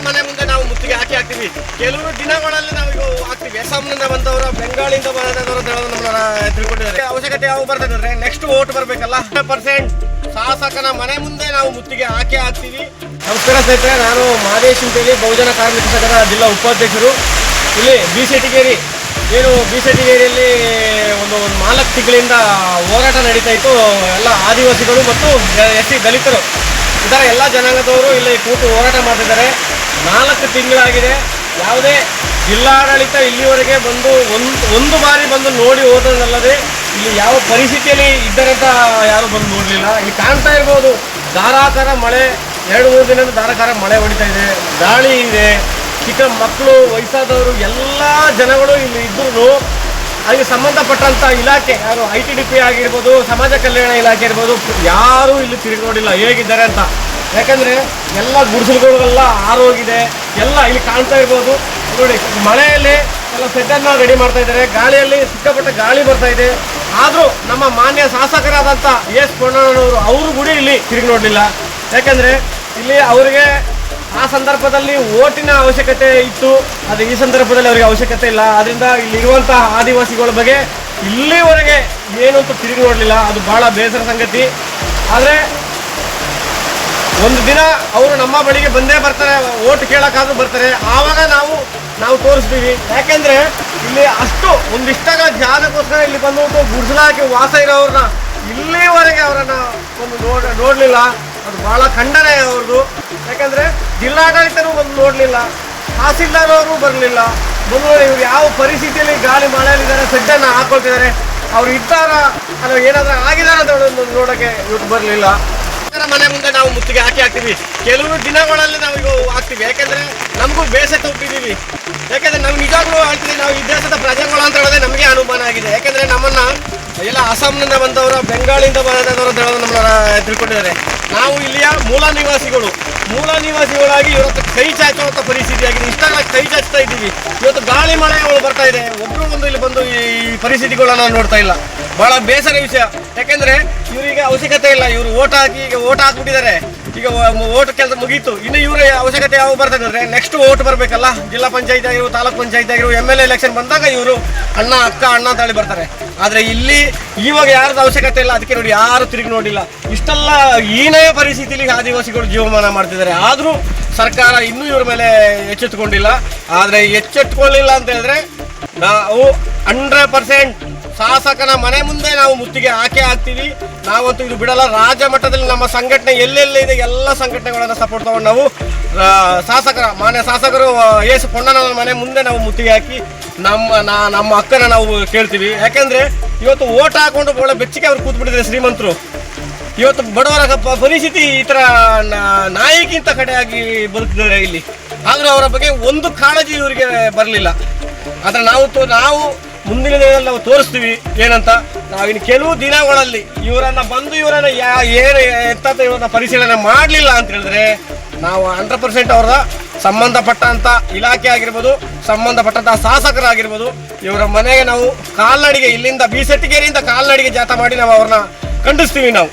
ಮನೆ ಮುಂದೆ ನಾವು ಮುತ್ತಿಗೆ ಹಾಕ್ತೀವಿ. ಕೆಲವು ದಿನಗಳಲ್ಲಿ ನಾವು ಈಗ ಹಾಕ್ತೀವಿ. ಅಸ್ಸಾಂನಿಂದ ಬಂದವರು, ಬೆಂಗಾಳಿಂದ ಬಂದವರು ನಮ್ಮನ್ನ ತಿಳ್ಕೊಂಡಿದ್ದಾರೆ. ಅವಶ್ಯಕತೆ ಯಾವ ಬರ್ತದೆ ಅಂದ್ರೆ ನೆಕ್ಸ್ಟ್ ವೋಟ್ ಬರಬೇಕಲ್ಲ, 100% ಶಾಸಕನ ಮನೆ ಮುಂದೆ ನಾವು ಮುತ್ತಿಗೆ ಹಾಕ್ತೀವಿ. ನಮಸ್ಕಾರ ಸ್ನೇಹಿತರೆ, ನಾನು ಮಹದೇಶ್ ಅಂತೇಳಿ ಬಹುಜನ ಕಾರ್ಮಿಕ ಸಂಘದ ಜಿಲ್ಲಾ ಉಪಾಧ್ಯಕ್ಷರು. ಇಲ್ಲಿ ಬಿ.ಸಿ.ಟಿಗೇರಿ ಬಿ.ಸಿ.ಟಿಗೇರಿಯಲ್ಲಿ ಒಂದು 4 ತಿಂಗಳಿಂದ ಹೋರಾಟ ನಡೀತಾ ಇತ್ತು. ಎಲ್ಲ ಆದಿವಾಸಿಗಳು ಮತ್ತು ಎಸ್.ಸಿ ದಲಿತರು ಇದರ ಎಲ್ಲ ಜನಾಂಗದವರು ಇಲ್ಲಿ ಕೂತು ಹೋರಾಟ ಮಾಡ್ತಿದ್ದಾರೆ. 4 ತಿಂಗಳಾಗಿದೆ. ಯಾವುದೇ ಜಿಲ್ಲಾಡಳಿತ ಇಲ್ಲಿವರೆಗೆ ಬಂದು ಒಂದು ಬಾರಿ ಬಂದು ನೋಡಿ ಹೋದಲ್ಲದೆ ಇಲ್ಲಿ ಯಾವ ಪರಿಸ್ಥಿತಿಯಲ್ಲಿ ಇದ್ದಾರೆ ಅಂತ ಯಾರು ಬಂದು ನೋಡಲಿಲ್ಲ. ಇಲ್ಲಿ ಕಾಣ್ತಾ ಇರ್ಬೋದು, ಧಾರಾಕಾರ ಮಳೆ, 2-3 ದಿನದ ಧಾರಾಕಾರ ಮಳೆ ಹೊಡಿತಾ ಇದೆ, ಗಾಳಿ ಇದೆ. ಚಿಕ್ಕ ಮಕ್ಕಳು, ವಯಸ್ಸಾದವರು ಎಲ್ಲ ಜನಗಳು ಇಲ್ಲಿ ಇದ್ದರೂ ಅದಕ್ಕೆ ಸಂಬಂಧಪಟ್ಟಂಥ ಇಲಾಖೆ ಯಾರು ITDP ಆಗಿರ್ಬೋದು, ಸಮಾಜ ಕಲ್ಯಾಣ ಇಲಾಖೆ ಇರ್ಬೋದು, ಯಾರೂ ಇಲ್ಲಿ ತಿರುಗಿ ನೋಡಿಲ್ಲ ಹೇಗಿದ್ದಾರೆ ಅಂತ. ಯಾಕಂದರೆ ಎಲ್ಲ ಗುಡಿಸಲುಗಳೆಲ್ಲ ಆರೋಗಿದೆ. ಎಲ್ಲ ಇಲ್ಲಿ ಕಾಣ್ತಾ ಇರ್ಬೋದು ನೋಡಿ, ಮಳೆಯಲ್ಲಿ ಎಲ್ಲ ಸೆಟ್ಟನ್ನು ರೆಡಿ ಮಾಡ್ತಾ ಇದ್ದಾರೆ. ಗಾಳಿಯಲ್ಲಿ ಸಿಕ್ಕಾಪಟ್ಟೆ ಗಾಳಿ ಬರ್ತಾ ಇದೆ. ಆದರೂ ನಮ್ಮ ಮಾನ್ಯ ಶಾಸಕರಾದಂಥ ಎಸ್ ಪೊನ್ನಣ್ಣನವರು ಅವರು ಕೂಡ ಇಲ್ಲಿ ತಿರುಗಿ ನೋಡಲಿಲ್ಲ. ಯಾಕಂದರೆ ಇಲ್ಲಿ ಅವರಿಗೆ ಆ ಸಂದರ್ಭದಲ್ಲಿ ಓಟಿನ ಅವಶ್ಯಕತೆ ಇತ್ತು, ಅದು ಈ ಸಂದರ್ಭದಲ್ಲಿ ಅವರಿಗೆ ಅವಶ್ಯಕತೆ ಇಲ್ಲ. ಆದ್ದರಿಂದ ಇಲ್ಲಿರುವಂಥ ಆದಿವಾಸಿಗಳ ಬಗ್ಗೆ ಇಲ್ಲಿವರೆಗೆ ಏನು ಅಂತ ತಿರುಗಿ ನೋಡಲಿಲ್ಲ. ಅದು ಭಾಳ ಬೇಸರ ಸಂಗತಿ. ಆದರೆ ಒಂದು ದಿನ ಅವರು ನಮ್ಮ ಬಳಿಗೆ ಬಂದೇ ಬರ್ತಾರೆ, ಓಟ್ ಕೇಳೋಕ್ಕಾದ್ರೂ ಬರ್ತಾರೆ. ಆವಾಗ ನಾವು ತೋರಿಸ್ತೀವಿ. ಯಾಕೆಂದರೆ ಇಲ್ಲಿ ಅಷ್ಟು ಒಂದಿಷ್ಟಾಗ ಜಾಗಕ್ಕೋಸ್ಕರ ಇಲ್ಲಿ ಬಂದ್ಬಿಟ್ಟು ಗುಡ್ಸಲಾಕಿ ವಾಸ ಇರೋವ್ರನ್ನ ಇಲ್ಲಿವರೆಗೆ ಅವರನ್ನು ಒಂದು ನೋಡಲಿಲ್ಲ. ಅದು ಭಾಳ ಖಂಡನೆ ಅವ್ರದ್ದು. ಯಾಕಂದರೆ ಜಿಲ್ಲಾಡಳಿತನೂ ಬಂದು ನೋಡಲಿಲ್ಲ, ತಹಸೀಲ್ದಾರ್ ಅವರು ಬರಲಿಲ್ಲ. ಬಂದು ಇವ್ರು ಯಾವ ಪರಿಸ್ಥಿತಿಯಲ್ಲಿ ಗಾಳಿ ಮಳೆಯಲ್ಲಿದ್ದಾರೆ, ಸೆಡ್ಡನ್ನು ಹಾಕೊಳ್ತಿದ್ದಾರೆ, ಅವ್ರು ಇದ್ದಾರ ಅಥವಾ ಏನಾದರೂ ಆಗಿದ್ದಾರೆ ಅಂತ ನೋಡೋಕ್ಕೆ ಇವ್ರು ಬರಲಿಲ್ಲ. ಮನೆ ಮುಂದೆ ನಾವು ಮುತ್ತಿಗೆ ಹಾಕ್ತೀವಿ. ಕೆಲವು ದಿನಗಳಲ್ಲಿ ನಾವು ಈಗ ಹಾಕ್ತೀವಿ. ಯಾಕೆಂದರೆ ನಮಗೂ ಬೇಸತ್ತ ಹುಟ್ಟಿದ್ದೀವಿ. ಯಾಕೆಂದರೆ ನಾವು ನಿಜವಾಗ್ಲೂ ಹೇಳ್ತೀವಿ, ನಾವು ಈ ದೇಶದ ಪ್ರಜೆಗಳು ಅಂತ ಹೇಳಿದ್ರೆ ನಮಗೆ ಅನುಮಾನ ಆಗಿದೆ. ಯಾಕೆಂದರೆ ನಮ್ಮನ್ನು ಎಲ್ಲ ಅಸ್ಸಾಂನಿಂದ ಬಂದವರು, ಬೆಂಗಾಳಿಂದ ಬಂದವರು ನಮ್ಮನ್ನ ತಿಳ್ಕೊಂಡಿದ್ದಾರೆ. ನಾವು ಇಲ್ಲಿಯ ಮೂಲ ನಿವಾಸಿಗಳಾಗಿ ಇವತ್ತು ಕೈ ಚಾಚುವಂಥ ಪರಿಸ್ಥಿತಿ ಆಗಿದೆ. ಇಷ್ಟಾಗ ಕೈ ಚಾಚ್ತಾ ಇದ್ದೀವಿ. ಇವತ್ತು ಗಾಳಿ ಮಳೆ ಬರ್ತಾ ಇದೆ, ಒಬ್ಬರು ಒಂದು ಇಲ್ಲಿ ಬಂದು ಈ ಪರಿಸ್ಥಿತಿಗಳನ್ನ ನೋಡ್ತಾ ಇಲ್ಲ. ಭಾಳ ಬೇಸರ ವಿಷಯ. ಯಾಕೆಂದರೆ ಇವರಿಗೆ ಅವಶ್ಯಕತೆ ಇಲ್ಲ. ಇವರು ಓಟ್ ಹಾಕ್ಬಿಟ್ಟಿದ್ದಾರೆ. ಈಗ ಓಟ್ ಕೆಲಸ ಮುಗೀತು. ಇನ್ನು ಇವರ ಅವಶ್ಯಕತೆ ಯಾವ ಬರ್ತದೆ ಅಂದರೆ ನೆಕ್ಸ್ಟ್ ಓಟ್ ಬರಬೇಕಲ್ಲ. ಜಿಲ್ಲಾ ಪಂಚಾಯತ್ ಆಗಿರೋ, ತಾಲೂಕ್ ಪಂಚಾಯತ್ ಆಗಿರೋ, MLA ಎಲೆಕ್ಷನ್ ಬಂದಾಗ ಇವರು ಅಣ್ಣ ಅಂತ ಹೇಳಿ ಬರ್ತಾರೆ. ಆದರೆ ಇಲ್ಲಿ ಇವಾಗ ಯಾರ್ದು ಅವಶ್ಯಕತೆ ಇಲ್ಲ. ಅದಕ್ಕೆ ನೋಡಿ ಯಾರು ತಿರುಗಿ ನೋಡಿಲ್ಲ. ಇಷ್ಟೆಲ್ಲ ಹೀನಾಯ ಪರಿಸ್ಥಿತಿಯಲ್ಲಿ ಆದಿವಾಸಿಗಳು ಜೀವಮಾನ ಮಾಡ್ತಿದ್ದಾರೆ. ಆದರೂ ಸರ್ಕಾರ ಇನ್ನೂ ಇವ್ರ ಮೇಲೆ ಎಚ್ಚೆತ್ತುಕೊಂಡಿಲ್ಲ. ಆದರೆ ಎಚ್ಚೆತ್ತುಕೊಳ್ಳಿಲ್ಲ ಅಂತ ಹೇಳಿದ್ರೆ ನಾವು 100% ಶಾಸಕನ ಮನೆ ಮುಂದೆ ನಾವು ಮುತ್ತಿಗೆ ಹಾಕ್ತೀವಿ. ನಾವಂತೂ ಇದು ಬಿಡಲ್ಲ. ರಾಜ್ಯ ಮಟ್ಟದಲ್ಲಿ ನಮ್ಮ ಸಂಘಟನೆ ಎಲ್ಲೆಲ್ಲಿದೆ ಎಲ್ಲ ಸಂಘಟನೆಗಳನ್ನು ಸಪೋರ್ಟ್ ತಗೊಂಡು ನಾವು ಮಾನ್ಯ ಶಾಸಕರು ಎಸ್ ಪೊನ್ನಣ್ಣನ ಮನೆ ಮುಂದೆ ನಾವು ಮುತ್ತಿಗೆ ಹಾಕಿ ನಮ್ಮ ಹಕ್ಕನ್ನು ನಾವು ಕೇಳ್ತೀವಿ. ಯಾಕೆಂದರೆ ಇವತ್ತು ಓಟ್ ಹಾಕೊಂಡು ಒಳ್ಳೆ ಬೆಚ್ಚಿಗೆ ಅವ್ರು ಕೂತ್ಬಿಟ್ಟಿದ್ದಾರೆ ಶ್ರೀಮಂತರು. ಇವತ್ತು ಬಡವರ ಪರಿಸ್ಥಿತಿ ಈ ಥರ ನಾಯಿಗಿಂತ ಕಡೆಯಾಗಿ ಬದುಕಿದ್ದಾರೆ ಇಲ್ಲಿ. ಆದರೂ ಅವರ ಬಗ್ಗೆ ಒಂದು ಕಾಳಜಿ ಇವರಿಗೆ ಬರಲಿಲ್ಲ. ಆದರೆ ನಾವು ಮುಂದಿನ ದಿನದಲ್ಲಿ ನಾವು ತೋರಿಸ್ತೀವಿ ಏನಂತ. ನಾವಿನ್ನು ಕೆಲವು ದಿನಗಳಲ್ಲಿ ಇವರನ್ನು ಏನು ಇವ್ರನ್ನ ಪರಿಶೀಲನೆ ಮಾಡಲಿಲ್ಲ ಅಂತ ಹೇಳಿದ್ರೆ ನಾವು 100% ಅವರ ಸಂಬಂಧಪಟ್ಟಂಥ ಇಲಾಖೆ ಆಗಿರ್ಬೋದು, ಸಂಬಂಧಪಟ್ಟಂಥ ಶಾಸಕರಾಗಿರ್ಬೋದು, ಇವರ ಮನೆಗೆ ನಾವು ಕಾಲ್ನಡಿಗೆ ಇಲ್ಲಿಂದ ಬಿ.ಸಿ.ಟಿಗೇರಿಯಿಂದ ಕಾಲ್ನಡಿಗೆ ಜಾಥಾ ಮಾಡಿ ನಾವು ಅವ್ರನ್ನ ಖಂಡಿಸ್ತೀವಿ ನಾವು.